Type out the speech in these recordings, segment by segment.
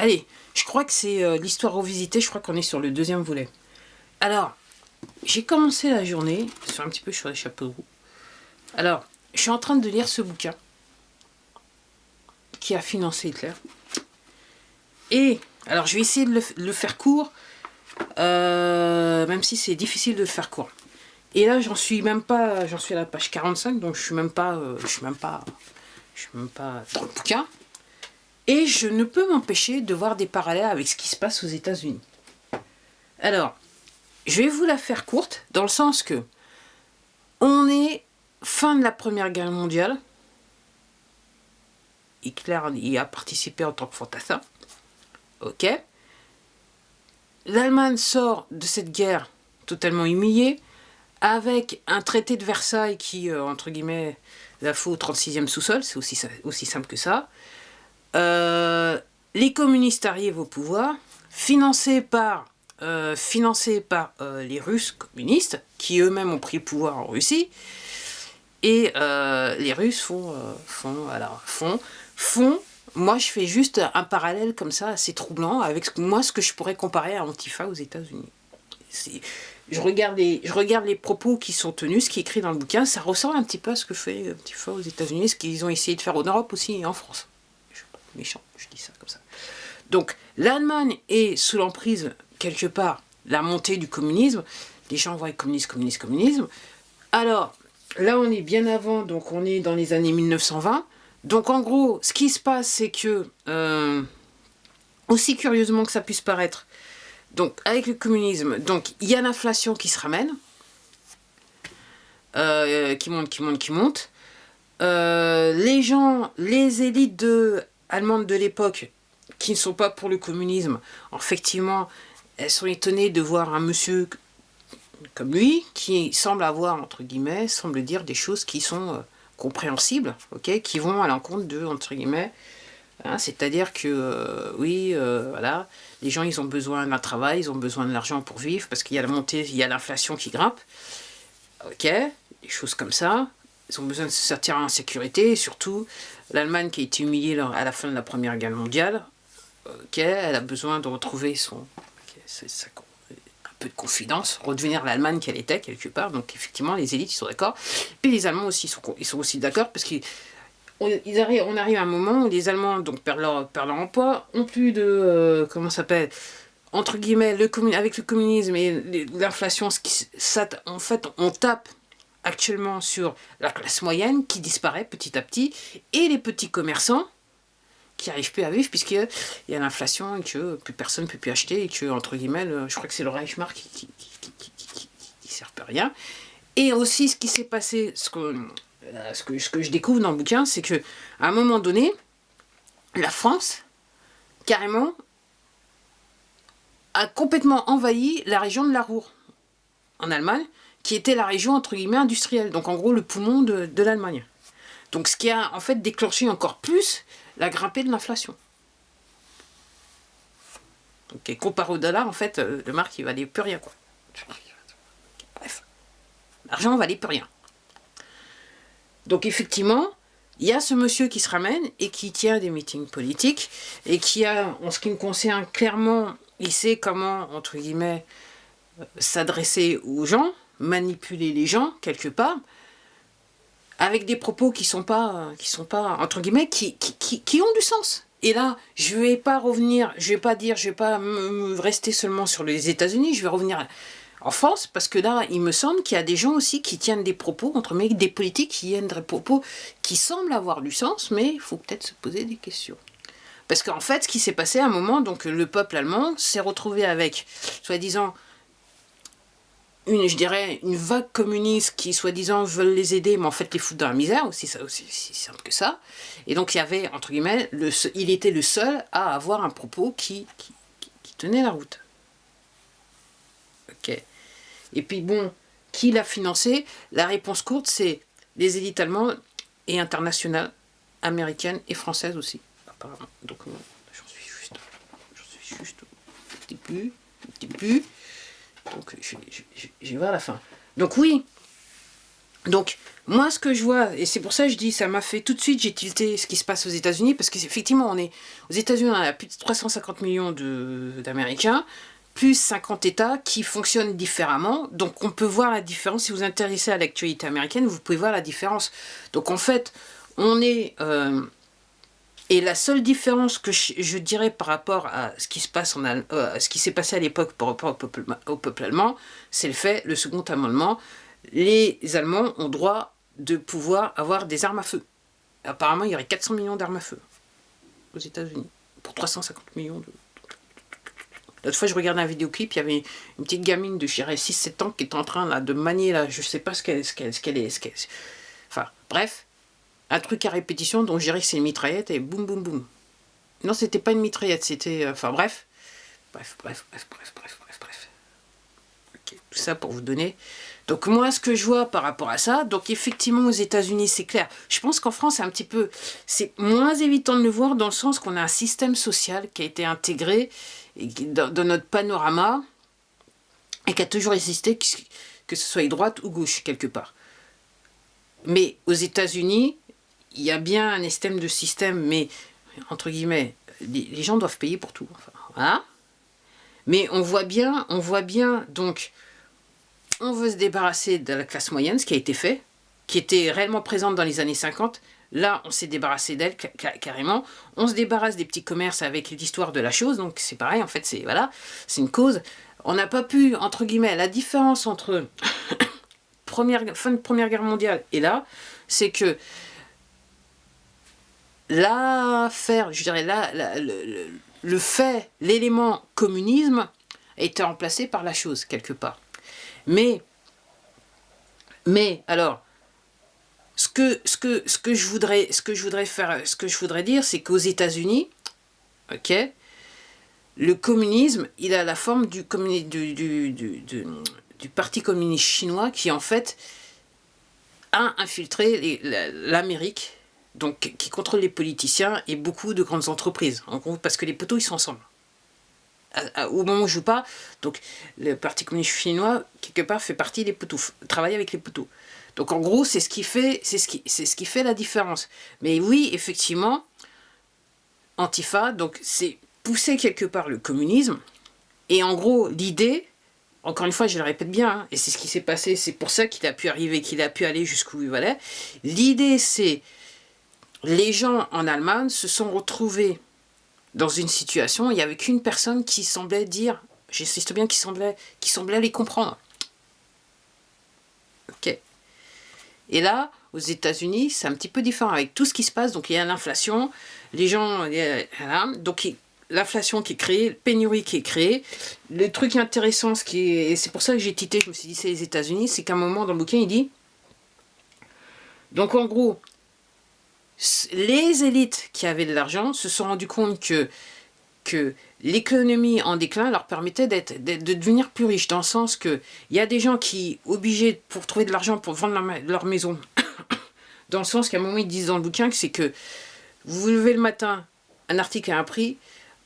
Allez, je crois que c'est l'histoire revisitée, je crois qu'on est sur le 2e volet. Alors, j'ai commencé la journée, sur un petit peu sur les chapeaux de roue. Alors, je suis en train de lire ce bouquin, qui a financé Hitler. Et, alors je vais essayer de le faire court, même si c'est difficile de le faire court. Et là, j'en suis à la page 45, donc je suis même pas dans le bouquin. Et je ne peux m'empêcher de voir des parallèles avec ce qui se passe aux États-Unis. Alors, je vais vous la faire courte, dans le sens que on est fin de la Première Guerre mondiale. Hitler y a participé en tant que fantassin. Ok. L'Allemagne sort de cette guerre totalement humiliée, avec un traité de Versailles qui, entre guillemets, la fout au 36e sous-sol, c'est aussi simple que ça. Les communistes arrivent au pouvoir, financés par les Russes communistes, qui eux-mêmes ont pris le pouvoir en Russie, et les Russes moi je fais juste un parallèle comme ça, assez troublant, avec ce que je pourrais comparer à Antifa aux États-Unis. Je regarde les propos qui sont tenus, ce qui est écrit dans le bouquin, ça ressemble un petit peu à ce que fait Antifa aux États-Unis, ce qu'ils ont essayé de faire en Europe aussi et en France. Je suis pas méchant, je dis ça comme ça. Donc l'Allemagne est sous l'emprise, quelque part, la montée du communisme. Les gens voient communisme. Alors, là on est bien avant, donc on est dans les années 1920. Donc en gros, ce qui se passe, c'est que, aussi curieusement que ça puisse paraître, donc avec le communisme, donc il y a l'inflation qui se ramène, qui monte. Les gens, les élites allemandes de l'époque, qui ne sont pas pour le communisme, effectivement, elles sont étonnées de voir un monsieur comme lui, qui semble avoir, entre guillemets, semble dire des choses qui sont compréhensibles, ok, qui vont à l'encontre de, entre guillemets, hein, c'est-à-dire que, voilà, les gens, ils ont besoin d'un travail, ils ont besoin de l'argent pour vivre, parce qu'il y a la montée, il y a l'inflation qui grimpe, ok, des choses comme ça, ils ont besoin de se sortir en sécurité, et surtout, l'Allemagne qui a été humiliée à la fin de la Première Guerre mondiale, ok, elle a besoin de retrouver un peu de confidence, redevenir l'Allemagne qu'elle était quelque part. Donc effectivement, les élites ils sont d'accord. Puis les Allemands aussi ils sont aussi d'accord parce on arrive à un moment où les Allemands donc perdent leur emploi, ont plus de entre guillemets avec le communisme et l'inflation, en fait on tape actuellement sur la classe moyenne qui disparaît petit à petit et les petits commerçants qui n'arrivent plus à vivre puisqu'il y a l'inflation et que plus personne ne peut plus acheter et que, entre guillemets, je crois que c'est le Reichsmark qui sert à rien. Et aussi, ce qui s'est passé, ce que je découvre dans le bouquin, c'est qu'à un moment donné, la France, carrément, a complètement envahi la région de la Ruhr, en Allemagne, qui était la région, entre guillemets, industrielle. Donc, en gros, le poumon de l'Allemagne. Donc, ce qui a, en fait, déclenché encore plus la grimpée de l'inflation. Ok, comparé au dollar, en fait, le marque, il valait plus rien, quoi. Bref. L'argent valait plus rien. Donc, effectivement, il y a ce monsieur qui se ramène et qui tient des meetings politiques et qui a, en ce qui me concerne, clairement, il sait comment, entre guillemets, s'adresser aux gens, manipuler les gens, quelque part, avec des propos qui sont pas entre guillemets, qui ont du sens. Et là, je vais pas rester seulement sur les États-Unis, je vais revenir en France, parce que là, il me semble qu'il y a des gens aussi qui tiennent des propos, entre guillemets, des politiques qui tiennent des propos qui semblent avoir du sens, mais il faut peut-être se poser des questions. Parce qu'en fait, ce qui s'est passé à un moment, donc le peuple allemand s'est retrouvé avec, soi-disant, une vague communiste qui, soi-disant, veulent les aider, mais en fait les foutent dans la misère, aussi simple que ça. Et donc il y avait, entre guillemets, il était le seul à avoir un propos qui tenait la route. Ok. Et puis bon, qui l'a financé? La réponse courte, c'est les élites allemandes et internationales, américaines et françaises aussi, apparemment. Donc j'en suis juste au début. Donc, je vais voir la fin. Donc oui, Donc, moi, ce que je vois, et c'est pour ça que je dis, ça m'a fait tout de suite, j'ai tilté ce qui se passe aux États-Unis, parce qu'effectivement, aux États-Unis, on a plus de 350 millions d'Américains, plus 50 États qui fonctionnent différemment. Donc, on peut voir la différence. Si vous vous intéressez à l'actualité américaine, vous pouvez voir la différence. Donc, en fait, on est... et la seule différence que je dirais par rapport à ce qui se passe ce qui s'est passé à l'époque par rapport au peuple allemand, c'est le second amendement. Les Allemands ont droit de pouvoir avoir des armes à feu. Apparemment, il y aurait 400 millions d'armes à feu aux États-Unis pour 350 millions de... L'autre fois, je regardais un vidéoclip, il y avait une petite gamine de 6-7 ans qui est en train là, de manier, là, je sais pas ce qu'elle est. Enfin, bref, un truc à répétition dont je dirais que c'est une mitraillette et boum, boum, boum. Non, c'était pas une mitraillette, c'était... enfin, bref. Bref. Okay, tout ça pour vous donner... Donc moi, ce que je vois par rapport à ça, donc effectivement aux États-Unis, c'est clair. Je pense qu'en France, c'est un petit peu... C'est moins évident de le voir dans le sens qu'on a un système social qui a été intégré dans notre panorama et qui a toujours existé, que ce soit à droite ou gauche, quelque part. Mais aux États-Unis, il y a bien un système, mais, entre guillemets, les gens doivent payer pour tout. Enfin, voilà. Mais on voit bien, donc... On veut se débarrasser de la classe moyenne, ce qui a été fait, qui était réellement présente dans les années 50. Là, on s'est débarrassé d'elle carrément. On se débarrasse des petits commerces avec l'histoire de la chose. Donc c'est pareil, en fait, c'est une cause. On n'a pas pu, entre guillemets, la différence entre fin de Première Guerre mondiale et là, c'est que l'affaire, je dirais, le fait, l'élément communisme a été remplacé par la chose, quelque part. Mais alors, ce que je voudrais dire, c'est qu'aux États-Unis, ok, le communisme, il a la forme du Parti communiste chinois qui, en fait, a infiltré l'Amérique, donc qui contrôle les politiciens et beaucoup de grandes entreprises, en gros, parce que les poteaux, ils sont ensemble. Au moment où je joue pas, donc le Parti communiste chinois, quelque part, fait partie des poteaux, travaille avec les poteaux. Donc en gros, c'est ce qui fait la différence. Mais oui, effectivement, Antifa, donc c'est pousser quelque part le communisme. Et en gros, l'idée, encore une fois, je le répète bien, hein, et c'est ce qui s'est passé, c'est pour ça qu'il a pu arriver, qu'il a pu aller jusqu'où il allait. L'idée, c'est les gens en Allemagne se sont retrouvés dans une situation, il n'y avait qu'une personne qui semblait dire, j'insiste bien, qui semblait les comprendre. Ok. Et là, aux États-Unis, c'est un petit peu différent avec tout ce qui se passe. Donc il y a l'inflation, les gens, voilà, donc l'inflation qui est créée, pénurie qui est créée. Le truc intéressant, et c'est pour ça que j'ai tité, je me suis dit c'est les États-Unis, c'est qu'à un moment dans le bouquin il dit, donc en gros, les élites qui avaient de l'argent se sont rendus compte que l'économie en déclin leur permettait de devenir plus riches, dans le sens que il y a des gens qui, obligés pour trouver de l'argent pour vendre leur maison, dans le sens qu'à un moment ils disent dans le bouquin que c'est que vous vous levez le matin, un article a un prix,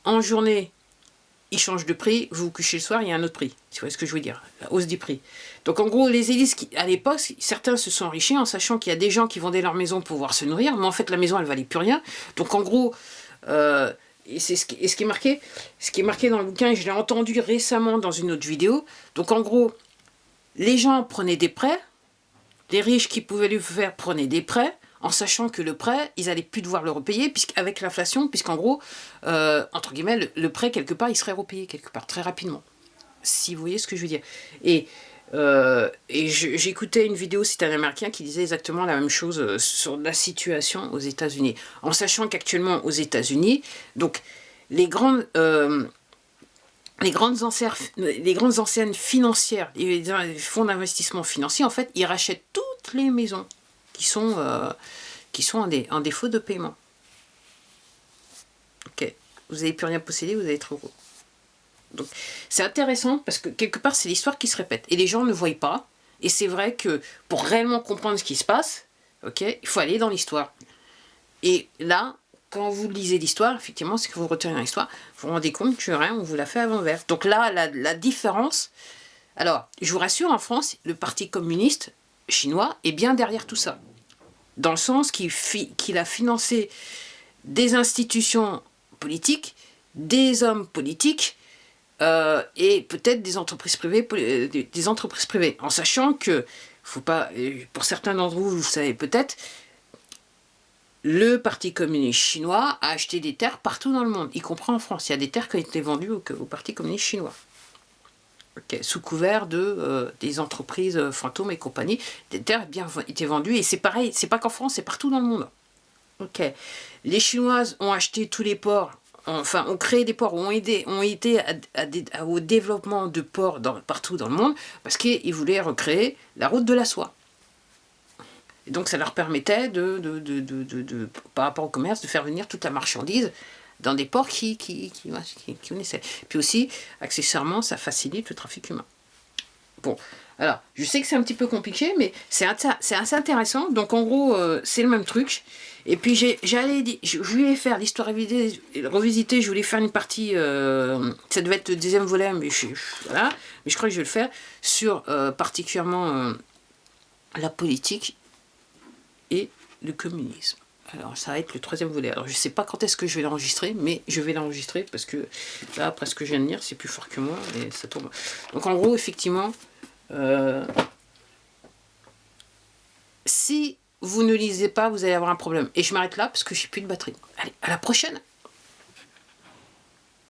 en journée il change de prix, vous vous couchez le soir, il y a un autre prix. Tu vois ce que je veux dire? La hausse des prix. Donc en gros, les élites, à l'époque, certains se sont enrichis en sachant qu'il y a des gens qui vendaient leur maison pour pouvoir se nourrir, mais en fait la maison elle valait plus rien. Donc en gros, et ce qui est marqué dans le bouquin, et je l'ai entendu récemment dans une autre vidéo, donc en gros, les gens prenaient des prêts, les riches qui pouvaient le faire prenaient des prêts, en sachant que le prêt, ils allaient plus devoir le repayer avec l'inflation, puisqu'en gros, entre guillemets, le prêt, quelque part, il serait repayé quelque part, très rapidement. Si vous voyez ce que je veux dire. Et j'écoutais une vidéo, c'était un Américain qui disait exactement la même chose sur la situation aux États-Unis. En sachant qu'actuellement, aux États-Unis, donc, les grandes enseignes financières, les fonds d'investissement financiers, en fait, ils rachètent toutes les maisons qui sont en défaut de paiement. Ok, vous n'avez plus rien possédé, vous allez être heureux. Donc c'est intéressant parce que quelque part c'est l'histoire qui se répète et les gens ne voient pas. Et c'est vrai que pour réellement comprendre ce qui se passe, ok, il faut aller dans l'histoire. Et là, quand vous lisez l'histoire, effectivement, c'est que vous retenez l'histoire, vous vous rendez compte que rien, on vous l'a fait à l'envers. Donc là, la différence. Alors, je vous rassure, en France, le Parti communiste, chinois est bien derrière tout ça. Dans le sens qu'il a financé des institutions politiques, des hommes politiques, et peut-être des entreprises privées, en sachant que, faut pas, pour certains d'entre vous, vous savez peut-être, le Parti communiste chinois a acheté des terres partout dans le monde, y compris en France. Il y a des terres qui ont été vendues au Parti communiste chinois. Okay. Sous couvert des entreprises fantômes et compagnie, des terres bien été vendues, et c'est pareil, c'est pas qu'en France, c'est partout dans le monde. Okay. Les Chinoises ont acheté tous les ports, enfin, ont créé des ports, ont été au développement de ports partout dans le monde, parce qu'ils voulaient recréer la route de la soie. Et donc ça leur permettait, par rapport au commerce, de faire venir toute la marchandise dans des ports qui connaissaient. Puis aussi, accessoirement, ça facilite le trafic humain. Bon, alors, je sais que c'est un petit peu compliqué, mais c'est assez intéressant. Donc en gros, c'est le même truc. Et puis je voulais faire l'histoire revisitée, je voulais faire une partie, ça devait être le deuxième volet, mais voilà. Mais je crois que je vais le faire sur particulièrement la politique et le communisme. Alors ça va être le troisième volet. Alors je sais pas quand est-ce que je vais l'enregistrer, mais je vais l'enregistrer parce que là, après ce que je viens de dire, c'est plus fort que moi et ça tombe. Donc en gros, effectivement, si vous ne lisez pas, vous allez avoir un problème. Et je m'arrête là parce que j'ai plus de batterie. Allez, à la prochaine!